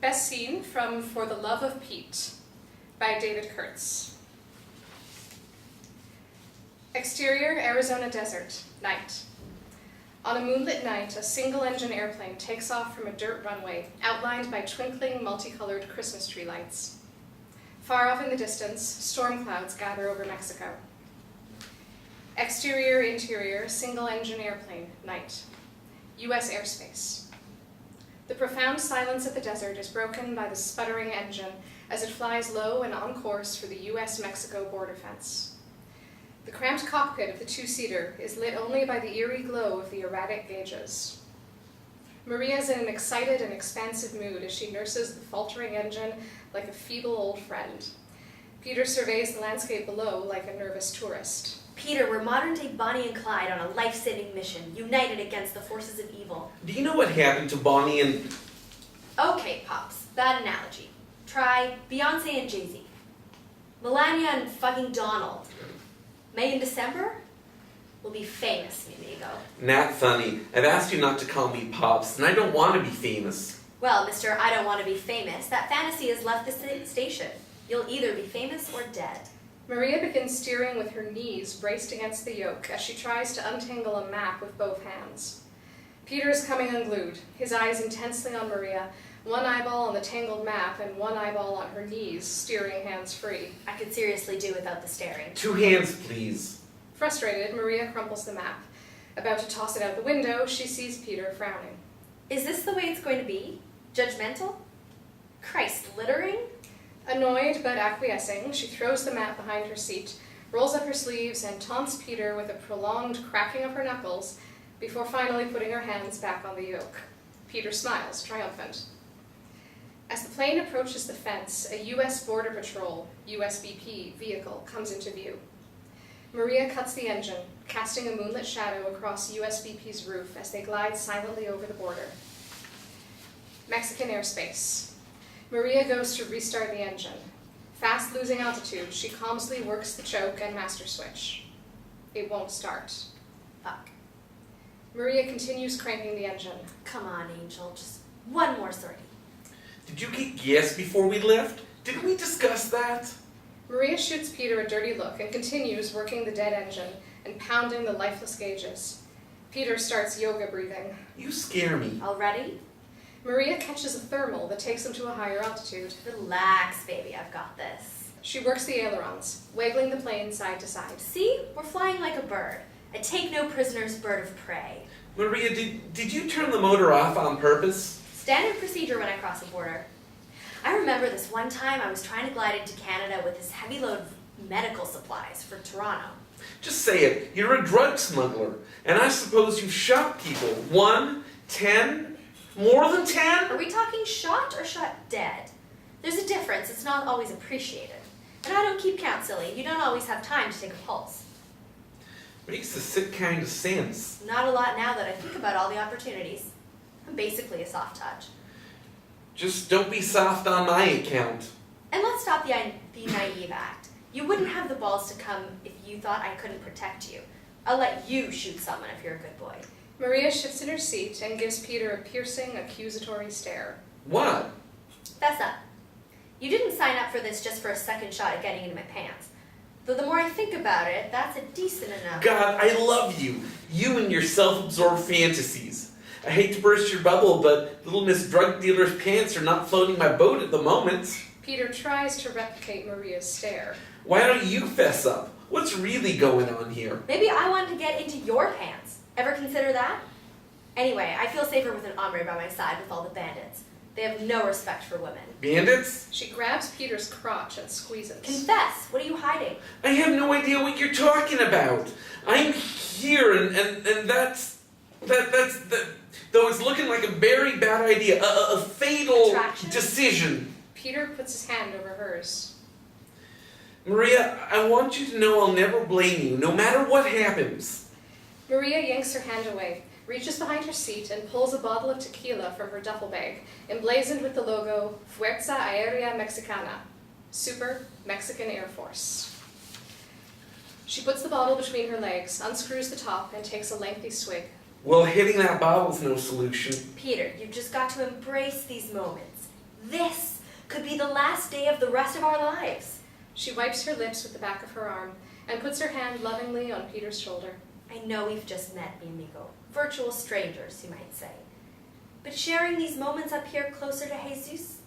Best scene from For the Love of Pete by David Kurtz. Exterior, Arizona desert, night. On a moonlit night, a single-engine airplane takes off from a dirt runway, outlined by twinkling, multicolored Christmas tree lights. Far off in the distance, storm clouds gather over Mexico. Exterior, interior, single-engine airplane, night. U.S. airspace. The profound silence of the desert is broken by the sputtering engine as it flies low and on course for the U.S.-Mexico border fence. The cramped cockpit of the two-seater is lit only by the eerie glow of the erratic gauges. Maria's in an excited and expansive mood as she nurses the faltering engine like a feeble old friend. Peter surveys the landscape below like a nervous tourist. Peter, we're modern-day Bonnie and Clyde on a life-saving mission, united against the forces of evil. Do you know what happened to Bonnie and... Okay, Pops, bad analogy. Try Beyonce and Jay-Z. Melania and fucking Donald. May and December? We'll be famous, mi amigo. Not funny. I've asked you not to call me Pops, and I don't want to be famous. Well, Mr. I don't want to be famous. That fantasy has left the station. You'll either be famous or dead. Maria begins steering with her knees braced against the yoke as she tries to untangle a map with both hands. Peter is coming unglued, his eyes intensely on Maria, one eyeball on the tangled map and one eyeball on her knees, steering hands-free. I could seriously do without the staring. 2 hands, please. Frustrated, Maria crumples the map. About to toss it out the window, she sees Peter frowning. Is this the way it's going to be? Judgmental? Christ, littering? Annoyed but acquiescing, she throws the map behind her seat, rolls up her sleeves, and taunts Peter with a prolonged cracking of her knuckles before finally putting her hands back on the yoke. Peter smiles, triumphant. As the plane approaches the fence, a U.S. Border Patrol, USBP, vehicle comes into view. Maria cuts the engine, casting a moonlit shadow across USBP's roof as they glide silently over the border. Mexican airspace. Maria goes to restart the engine. Fast losing altitude, she calmly works the choke and master switch. It won't start. Fuck. Maria continues cranking the engine. Come on, Angel, just one more sortie. Did you get gas before we left? Didn't we discuss that? Maria shoots Peter a dirty look and continues working the dead engine and pounding the lifeless gauges. Peter starts yoga breathing. You scare me. Already? Maria catches a thermal that takes them to a higher altitude. Relax, baby, I've got this. She works the ailerons, waggling the plane side to side. See? We're flying like a bird. A take-no-prisoners bird of prey. Maria, did you turn the motor off on purpose? Standard procedure when I cross a border. I remember this one time I was trying to glide into Canada with this heavy load of medical supplies for Toronto. Just say it. You're a drug smuggler. And I suppose you've shot people. 1, 10, more than 10? Are we talking shot or shot dead? There's a difference. It's not always appreciated. And I don't keep count, silly. You don't always have time to take a pulse. Makes a sick kind of sense. Not a lot now that I think about all the opportunities. I'm basically a soft touch. Just don't be soft on my account. And let's stop the naive act. You wouldn't have the balls to come if you thought I couldn't protect you. I'll let you shoot someone if you're a good boy. Maria shifts in her seat and gives Peter a piercing, accusatory stare. What? Fess up. You didn't sign up for this just for a second shot at getting into my pants. Though the more I think about it, that's a decent enough... God, I love you. You and your self-absorbed fantasies. I hate to burst your bubble, but Little Miss Drug Dealer's pants are not floating my boat at the moment. Peter tries to replicate Maria's stare. Why don't you fess up? What's really going on here? Maybe I wanted to get into your pants. Ever consider that? Anyway, I feel safer with an hombre by my side with all the bandits. They have no respect for women. Bandits? She grabs Peter's crotch and squeezes. Confess! What are you hiding? I have no idea what you're talking about. I'm here, and that's though it's looking like a very bad idea, a fatal Attraction? decision. Peter puts his hand over hers. Maria, I want you to know I'll never blame you, no matter what happens. Maria yanks her hand away, reaches behind her seat, and pulls a bottle of tequila from her duffel bag, emblazoned with the logo Fuerza Aérea Mexicana, Super Mexican Air Force. She puts the bottle between her legs, unscrews the top, and takes a lengthy swig. Well, hitting that bottle's no solution. Peter, you've just got to embrace these moments. This could be the last day of the rest of our lives. She wipes her lips with the back of her arm and puts her hand lovingly on Peter's shoulder. I know we've just met, mi amigo. Virtual strangers, you might say. But sharing these moments up here closer to Jesus is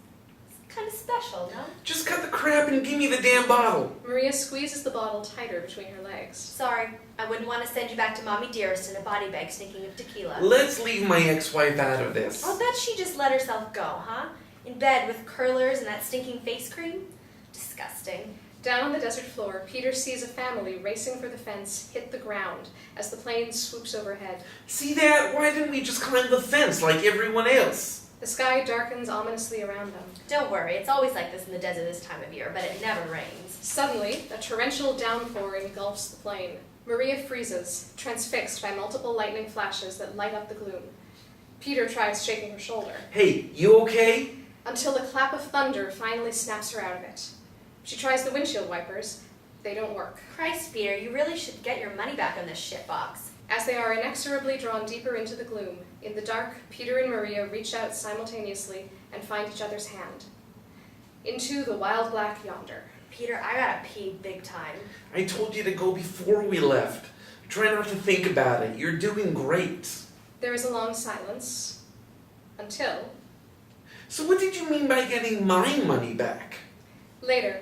kind of special, no? Just cut the crap and give me the damn bottle. Maria squeezes the bottle tighter between her legs. Sorry, I wouldn't want to send you back to Mommy Dearest in a body bag stinking of tequila. Let's leave my ex-wife out of this. I'll bet she just let herself go, huh? In bed with curlers and that stinking face cream? Disgusting. Down on the desert floor, Peter sees a family racing for the fence hit the ground as the plane swoops overhead. See that? Why didn't we just climb the fence like everyone else? The sky darkens ominously around them. Don't worry, it's always like this in the desert this time of year, but it never rains. Suddenly, a torrential downpour engulfs the plane. Maria freezes, transfixed by multiple lightning flashes that light up the gloom. Peter tries shaking her shoulder, Hey, you okay? until a clap of thunder finally snaps her out of it. She tries the windshield wipers. They don't work. Christ, Peter, you really should get your money back on this shitbox. As they are inexorably drawn deeper into the gloom, in the dark, Peter and Maria reach out simultaneously and find each other's hand. Into the wild black yonder. Peter, I gotta pee big time. I told you to go before we left. Try not to think about it. You're doing great. There is a long silence, until... So what did you mean by getting my money back? Later,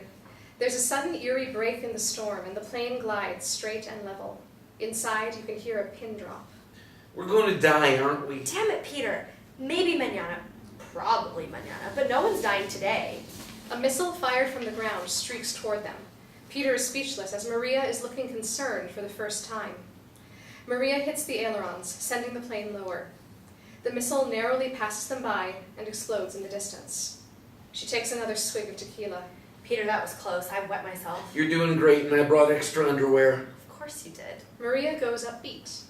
there's a sudden eerie break in the storm and the plane glides straight and level. Inside, you can hear a pin drop. We're going to die, aren't we? Damn it, Peter. Maybe mañana. Probably mañana, but no one's dying today. A missile fired from the ground streaks toward them. Peter is speechless as Maria is looking concerned for the first time. Maria hits the ailerons, sending the plane lower. The missile narrowly passes them by and explodes in the distance. She takes another swig of tequila. Peter, that was close. I wet myself. You're doing great, and I brought extra underwear. Of course you did. Maria goes upbeat.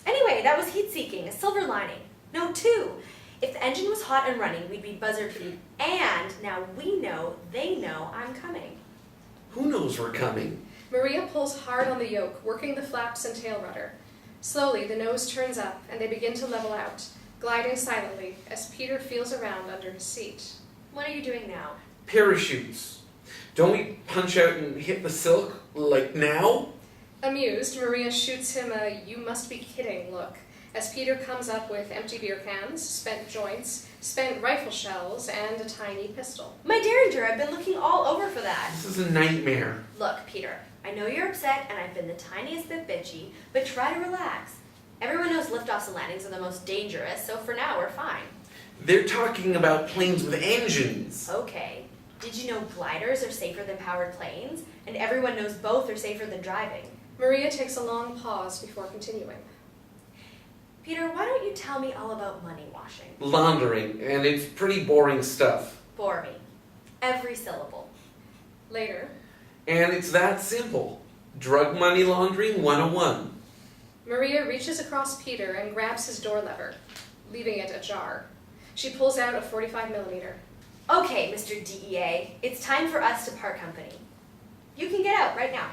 Anyway, that was heat-seeking, a silver lining. No, two. If the engine was hot and running, we'd be buzzard-feed. And now we know, they know I'm coming. Who knows we're coming? Maria pulls hard on the yoke, working the flaps and tail rudder. Slowly, the nose turns up, and they begin to level out, gliding silently as Peter feels around under his seat. What are you doing now? Parachutes. Don't we punch out and hit the silk, like now? Amused, Maria shoots him a you-must-be-kidding look as Peter comes up with empty beer cans, spent joints, spent rifle shells, and a tiny pistol. My Derringer, I've been looking all over for that. This is a nightmare. Look, Peter, I know you're upset and I've been the tiniest bit bitchy, but try to relax. Everyone knows liftoffs and landings are the most dangerous, so for now we're fine. They're talking about planes with engines. Okay. Did you know gliders are safer than powered planes? And everyone knows both are safer than driving. Maria takes a long pause before continuing. Peter, why don't you tell me all about money washing? Laundering, and it's pretty boring stuff. Bore me. Every syllable. Later, And it's that simple. Drug money laundering 101. Maria reaches across Peter and grabs his door lever, leaving it ajar. She pulls out a 45mm. Okay, Mr. DEA, it's time for us to part company. You can get out right now.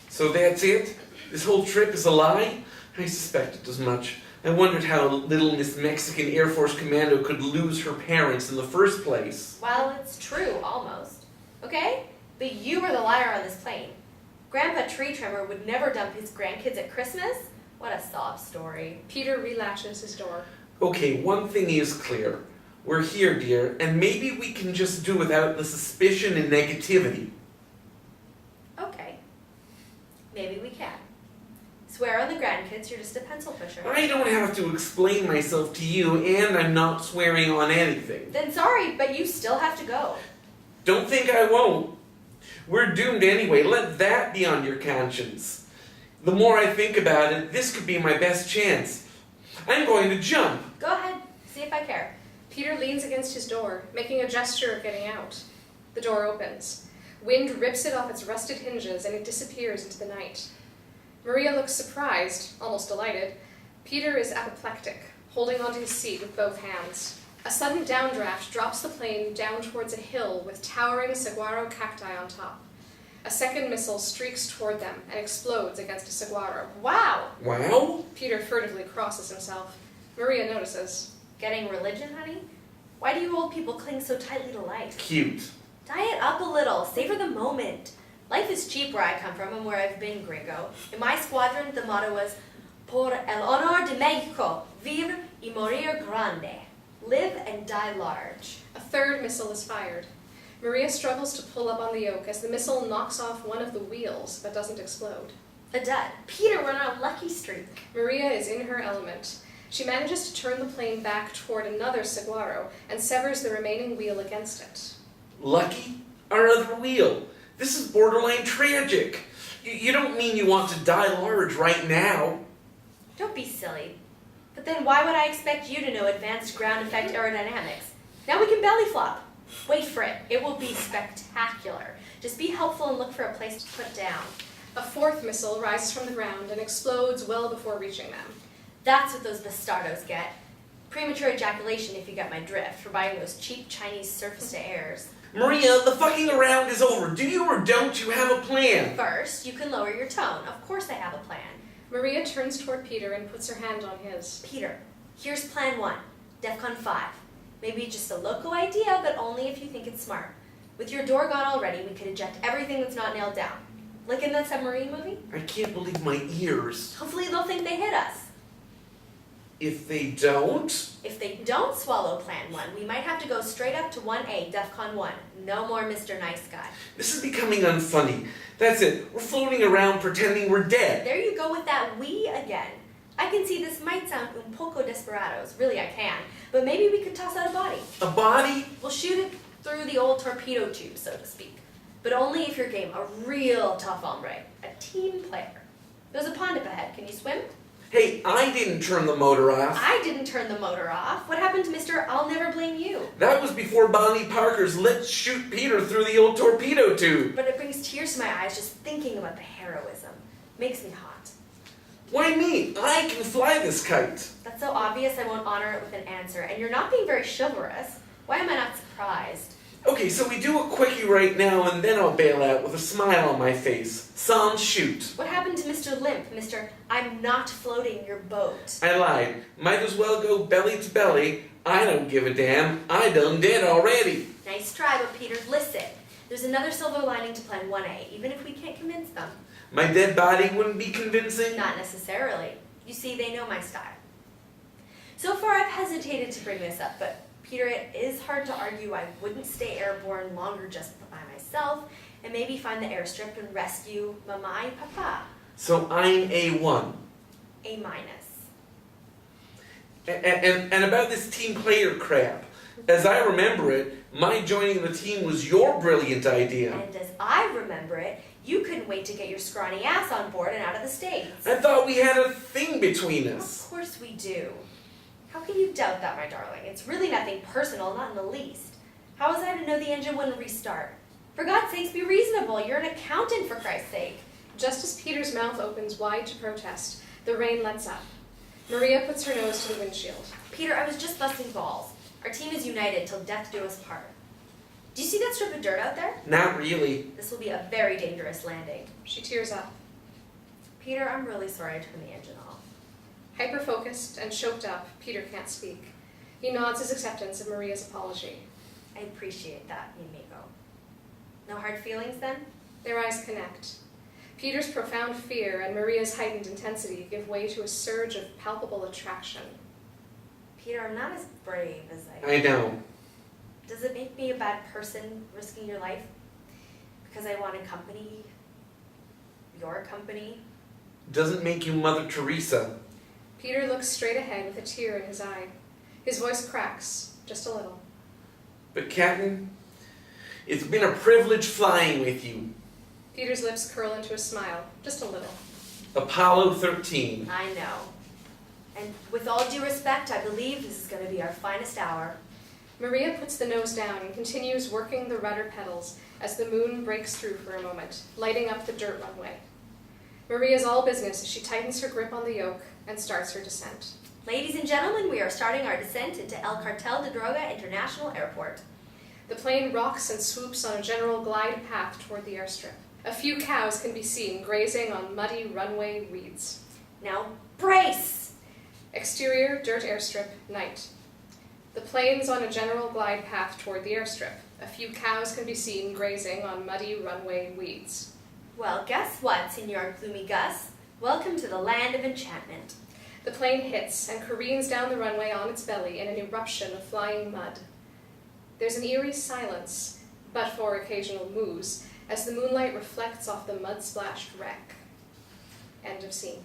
So that's it? This whole trip is a lie? I suspected as much. I wondered how little Miss Mexican Air Force Commando could lose her parents in the first place. Well, it's true, almost. Okay? But you were the liar on this plane. Grandpa Tree Trimmer would never dump his grandkids at Christmas? What a sob story. Peter relatches his door. Okay, one thing is clear. We're here, dear, and maybe we can just do without the suspicion and negativity. Okay. Maybe we can. Swear on the grandkids you're just a pencil pusher. I don't have to explain myself to you, and I'm not swearing on anything. Then sorry, but you still have to go. Don't think I won't. We're doomed anyway. Let that be on your conscience. The more I think about it, this could be my best chance. I'm going to jump. Go ahead. See if I care. Peter leans against his door, making a gesture of getting out. The door opens. Wind rips it off its rusted hinges, and it disappears into the night. Maria looks surprised, almost delighted. Peter is apoplectic, holding onto his seat with both hands. A sudden downdraft drops the plane down towards a hill with towering saguaro cacti on top. A second missile streaks toward them and explodes against a saguaro. Wow! Wow? Peter furtively crosses himself. Maria notices. Getting religion, honey? Why do you old people cling so tightly to life? Cute. Diet up a little. Savor the moment. Life is cheap where I come from and where I've been, gringo. In my squadron, the motto was, Por el honor de Mexico, vivir y morir grande. Live and die large. A third missile is fired. Maria struggles to pull up on the yoke as the missile knocks off one of the wheels but doesn't explode. A dud. Peter, we're on a lucky streak. Maria is in her element. She manages to turn the plane back toward another saguaro and severs the remaining wheel against it. Lucky? Our other wheel. This is borderline tragic. You don't mean you want to die large right now. Don't be silly. But then why would I expect you to know advanced ground effect aerodynamics? Now we can belly flop. Wait for it. It will be spectacular. Just be helpful and look for a place to put down. A fourth missile rises from the ground and explodes well before reaching them. That's what those bastardos get. Premature ejaculation, if you get my drift, for buying those cheap Chinese surface-to-airs. Maria, the fucking around is over. Do you or don't you have a plan? First, you can lower your tone. Of course I have a plan. Maria turns toward Peter and puts her hand on his. Peter, here's plan 1. DEFCON 5. Maybe just a loco idea, but only if you think it's smart. With your door gone already, we could eject everything that's not nailed down. Like in that submarine movie? I can't believe my ears. Hopefully they'll think they hit us. If they don't? If they don't swallow plan 1, we might have to go straight up to 1A, DEFCON 1. No more Mr. Nice Guy. This is becoming unfunny. That's it. We're floating around pretending we're dead. There you go with that we again. I can see this might sound un poco desperados. Really, I can. But maybe we could toss out a body. A body? We'll shoot it through the old torpedo tube, so to speak. But only if you're game. A real tough hombre. A team player. There's a pond up ahead. Can you swim? Hey, I didn't turn the motor off. I didn't turn the motor off. What happened to Mr. I'll never blame you? That was before Bonnie Parker's Let's Shoot Peter through the old torpedo tube. But it brings tears to my eyes just thinking about the heroism. Makes me hot. Why me? I can fly this kite. That's so obvious I won't honor it with an answer. And you're not being very chivalrous. Why am I not surprised? Okay, so we do a quickie right now and then I'll bail out with a smile on my face. Sans shoot. What happened to Mr. Limp, Mr. I'm not floating your boat? I lied. Might as well go belly to belly. I don't give a damn. I done dead already. Nice try, but Peter, listen. There's another silver lining to plan 1A, even if we can't convince them. My dead body wouldn't be convincing? Not necessarily. You see, they know my style. So far, I've hesitated to bring this up, but Peter, it is hard to argue I wouldn't stay airborne longer just by myself, and maybe find the airstrip and rescue Mama and Papa. So I'm A1. A-. And about this team player crap. As I remember it, my joining the team was your brilliant idea. And as I remember it, you couldn't wait to get your scrawny ass on board and out of the States. I thought we had a thing between us. Of course we do. How can you doubt that, my darling? It's really nothing personal, not in the least. How was I to know the engine wouldn't restart? For God's sakes, be reasonable. You're an accountant, for Christ's sake. Just as Peter's mouth opens wide to protest, the rain lets up. Maria puts her nose to the windshield. Peter, I was just busting balls. Our team is united till death do us part. Do you see that strip of dirt out there? Not really. This will be a very dangerous landing. She tears up. Peter, I'm really sorry I turned the engine off. Hyper-focused and choked up, Peter can't speak. He nods his acceptance of Maria's apology. I appreciate that, mi amigo. No hard feelings, then? Their eyes connect. Peter's profound fear and Maria's heightened intensity give way to a surge of palpable attraction. Peter, I'm not as brave as I know. Does it make me a bad person risking your life? Because I wanted company? Your company? Doesn't make you Mother Teresa. Peter looks straight ahead with a tear in his eye. His voice cracks, just a little. But Captain, it's been a privilege flying with you. Peter's lips curl into a smile, just a little. Apollo 13. I know. And with all due respect, I believe this is going to be our finest hour. Maria puts the nose down and continues working the rudder pedals as the moon breaks through for a moment, lighting up the dirt runway. Maria's all business as she tightens her grip on the yoke and starts her descent. Ladies and gentlemen, we are starting our descent into El Cartel de Droga International Airport. The plane rocks and swoops on a general glide path toward the airstrip. A few cows can be seen grazing on muddy runway weeds. Now, brace! Exterior, dirt airstrip, night. The plane's on a general glide path toward the airstrip. A few cows can be seen grazing on muddy runway weeds. Well, guess what, Senor Gloomy Gus? Welcome to the land of enchantment. The plane hits and careens down the runway on its belly in an eruption of flying mud. There's an eerie silence, but for occasional moos, as the moonlight reflects off the mud-splashed wreck. End of scene.